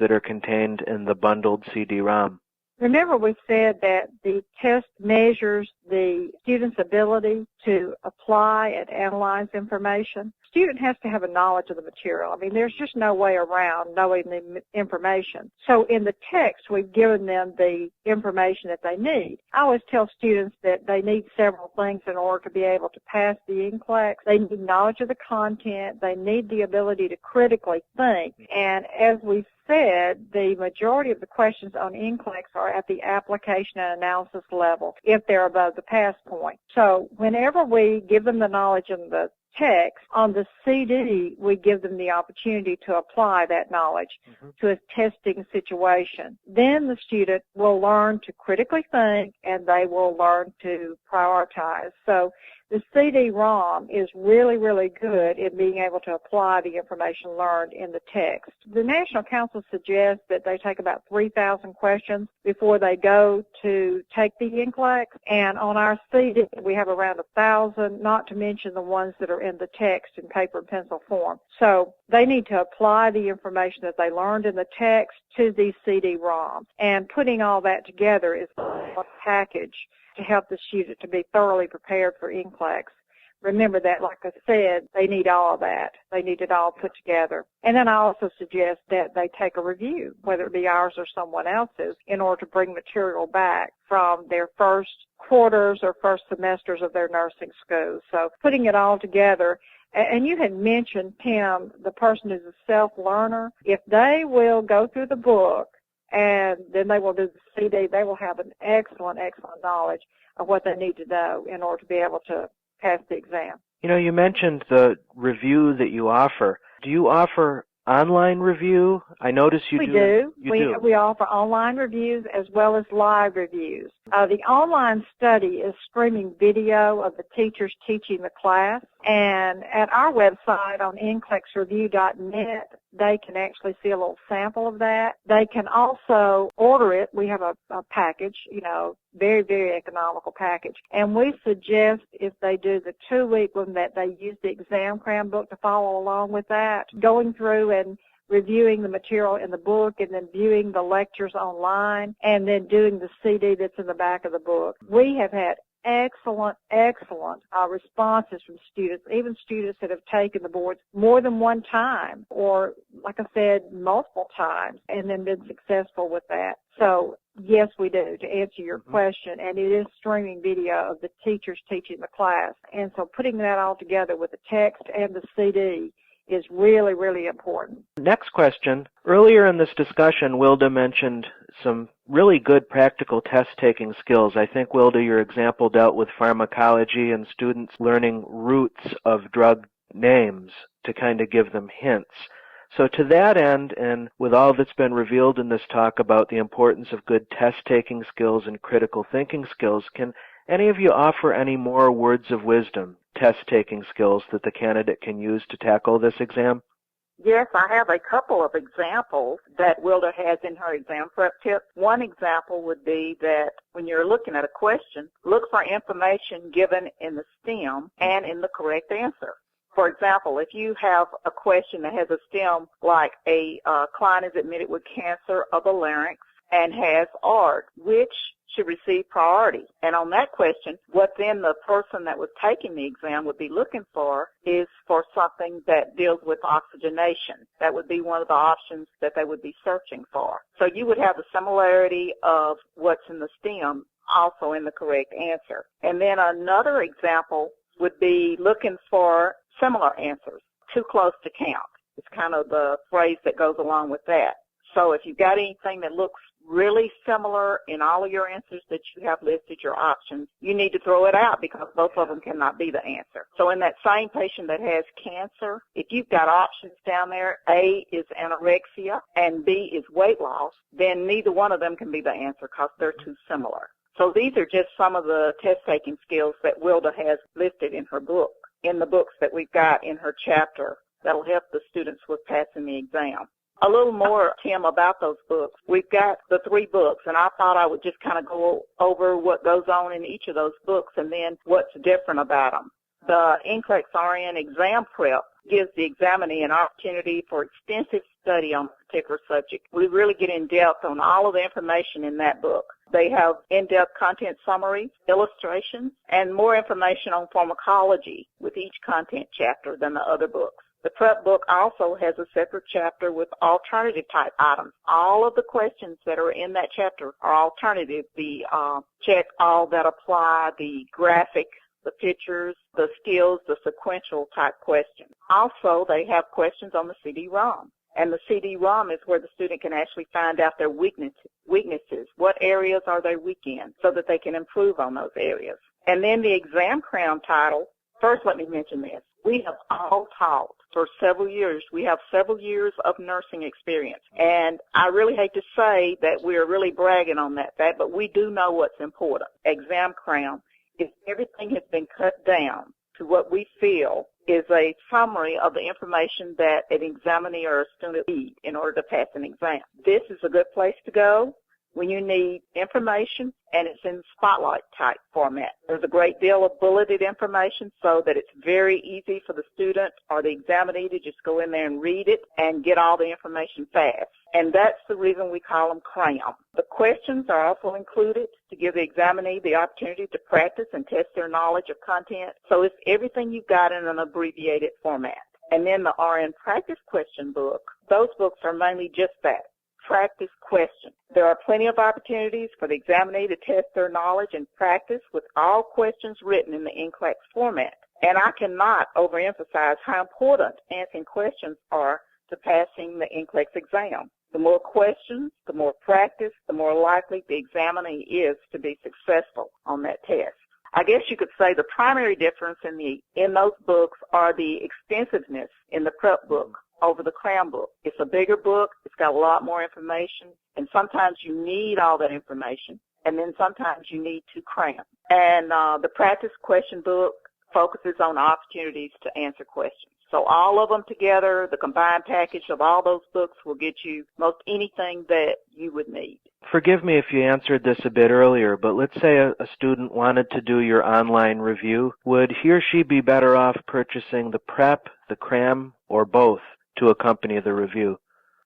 that are contained in the bundled CD-ROM? Remember, we said that the test measures the student's ability to apply and analyze information. The student has to have a knowledge of the material. I mean, there's just no way around knowing the information. So in the text, we've given them the information that they need. I always tell students that they need several things in order to be able to pass the NCLEX. They need knowledge of the content. They need the ability to critically think. And as we said, the majority of the questions on NCLEX are at the application and analysis level if they're above the pass point. So whenever we give them the knowledge in the text, on the CD, we give them the opportunity to apply that knowledge to a testing situation. Then the student will learn to critically think, and they will learn to prioritize. So the CD-ROM is really, really good in being able to apply the information learned in the text. The National Council suggests that they take about 3,000 questions before they go to take the NCLEX, and on our CD we have around 1,000, not to mention the ones that are in the text in paper and pencil form. So they need to apply the information that they learned in the text to the CD-ROM, and putting all that together is a package to help the student to be thoroughly prepared for NCLEX. Remember that, like I said, they need all of that. They need it all put together. And then I also suggest that they take a review, whether it be ours or someone else's, in order to bring material back from their first quarters or first semesters of their nursing school. So putting it all together. And you had mentioned, Tim, the person who's a self-learner. If they will go through the book and then they will do the CD, they will have an excellent knowledge of what they need to know in order to be able to pass the exam. You know, you mentioned the review that you offer. Do you offer online review? I notice you do. We offer online reviews as well as live reviews. The online study is streaming video of the teachers teaching the class, and at our website on NCLEX-review.net, they can actually see a little sample of that. They can also order it. We have a package, very, very economical package. And we suggest if they do the 2-week one that they use the exam cram book to follow along with that, going through and reviewing the material in the book and then viewing the lectures online and then doing the CD that's in the back of the book. We have had excellent responses from students, even students that have taken the boards more than one time or, like I said, multiple times and then been successful with that. So, yes, we do, to answer your question, and it is streaming video of the teachers teaching the class. And so putting that all together with the text and the CD is really, really important. Next question. Earlier in this discussion, Wilda mentioned some really good practical test-taking skills. I think, Wilda, your example dealt with pharmacology and students learning roots of drug names to kind of give them hints. So to that end, and with all that's been revealed in this talk about the importance of good test-taking skills and critical thinking skills, can any of you offer any more words of wisdom, test-taking skills that the candidate can use to tackle this exam? Yes, I have a couple of examples that Wilda has in her exam prep tip. One example would be that when you're looking at a question, look for information given in the STEM and in the correct answer. For example, if you have a question that has a STEM like a client is admitted with cancer of the larynx and has ARD, which should receive priority? And on that question, what then the person that was taking the exam would be looking for is for something that deals with oxygenation. That would be one of the options that they would be searching for. So you would have the similarity of what's in the STEM also in the correct answer. And then another example would be looking for similar answers, too close to count. It's kind of the phrase that goes along with that. So if you've got anything that looks really similar in all of your answers that you have listed, your options, you need to throw it out because both of them cannot be the answer. So in that same patient that has cancer, if you've got options down there, A is anorexia and B is weight loss, then neither one of them can be the answer because they're too similar. So these are just some of the test-taking skills that Wilda has listed in her book, in the books that we've got in her chapter that'll help the students with passing the exam. A little more, Tim, about those books. We've got the 3 books, and I thought I would just kind of go over what goes on in each of those books and then what's different about them. The NCLEX-RN exam prep gives the examinee an opportunity for extensive study on particular subject. We really get in depth on all of the information in that book. They have in-depth content summaries, illustrations, and more information on pharmacology with each content chapter than the other books. The prep book also has a separate chapter with alternative type items. All of the questions that are in that chapter are alternative. The check all that apply, the graphic, the pictures, the skills, the sequential type questions. Also, they have questions on the CD-ROM. And the CD-ROM is where the student can actually find out their weaknesses. What areas are they weak in so that they can improve on those areas. And then the exam crown title, first let me mention this. We have all taught for several years. We have several years of nursing experience. And I really hate to say that we're really bragging on that fact, but we do know what's important. Exam crown is everything has been cut down to what we feel is a summary of the information that an examinee or a student needs in order to pass an exam. This is a good place to go when you need information, and it's in spotlight type format. There's a great deal of bulleted information so that it's very easy for the student or the examinee to just go in there and read it and get all the information fast. And that's the reason we call them CRAM. The questions are also included to give the examinee the opportunity to practice and test their knowledge of content. So it's everything you've got in an abbreviated format. And then the RN practice question book, those books are mainly just that. Practice questions. There are plenty of opportunities for the examinee to test their knowledge and practice with all questions written in the NCLEX format. And I cannot overemphasize how important answering questions are to passing the NCLEX exam. The more questions, the more practice, the more likely the examinee is to be successful on that test. I guess you could say the primary difference in those books are the extensiveness in the prep book over the CRAM book. It's a bigger book. It's got a lot more information, and sometimes you need all that information, and then sometimes you need to cram. And the practice question book focuses on opportunities to answer questions. So all of them together, the combined package of all those books will get you most anything that you would need. Forgive me if you answered this a bit earlier, but let's say a student wanted to do your online review. Would he or she be better off purchasing the prep, the CRAM, or both to accompany the review?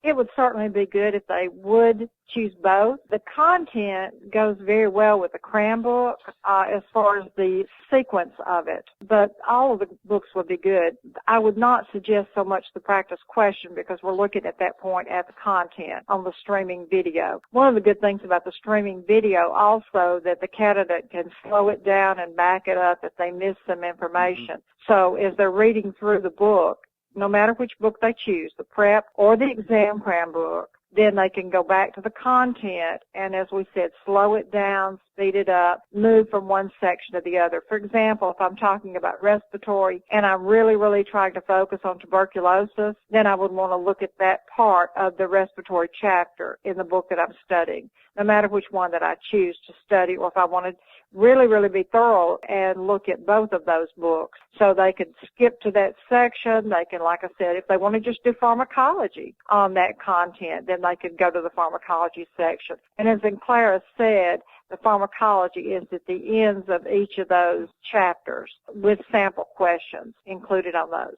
It would certainly be good if they would choose both. The content goes very well with the CRAM book as far as the sequence of it, but all of the books would be good. I would not suggest so much the practice question because we're looking at that point at the content on the streaming video. One of the good things about the streaming video also that the candidate can slow it down and back it up if they miss some information. So as they're reading through the book, no matter which book they choose, the prep or the exam cram book, then they can go back to the content and, as we said, slow it down, speed it up, move from one section to the other. For example, if I'm talking about respiratory and I'm really trying to focus on tuberculosis, then I would want to look at that part of the respiratory chapter in the book that I'm studying, no matter which one that I choose to study, or if I want to really be thorough and look at both of those books. So they could skip to that section. They can, like I said, if they want to just do pharmacology on that content, then they could go to the pharmacology section. And as Clara said, the pharmacology is at the ends of each of those chapters with sample questions included on those.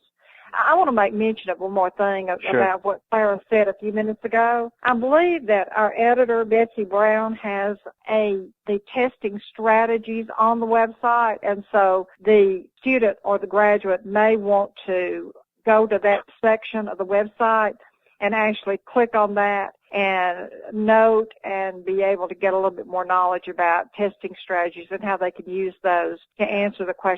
I want to make mention of one more thing about what Clara said a few minutes ago. I believe that our editor, Betsy Brown, has the testing strategies on the website, and so the student or the graduate may want to go to that section of the website and actually click on that and note and be able to get a little bit more knowledge about testing strategies and how they can use those to answer the questions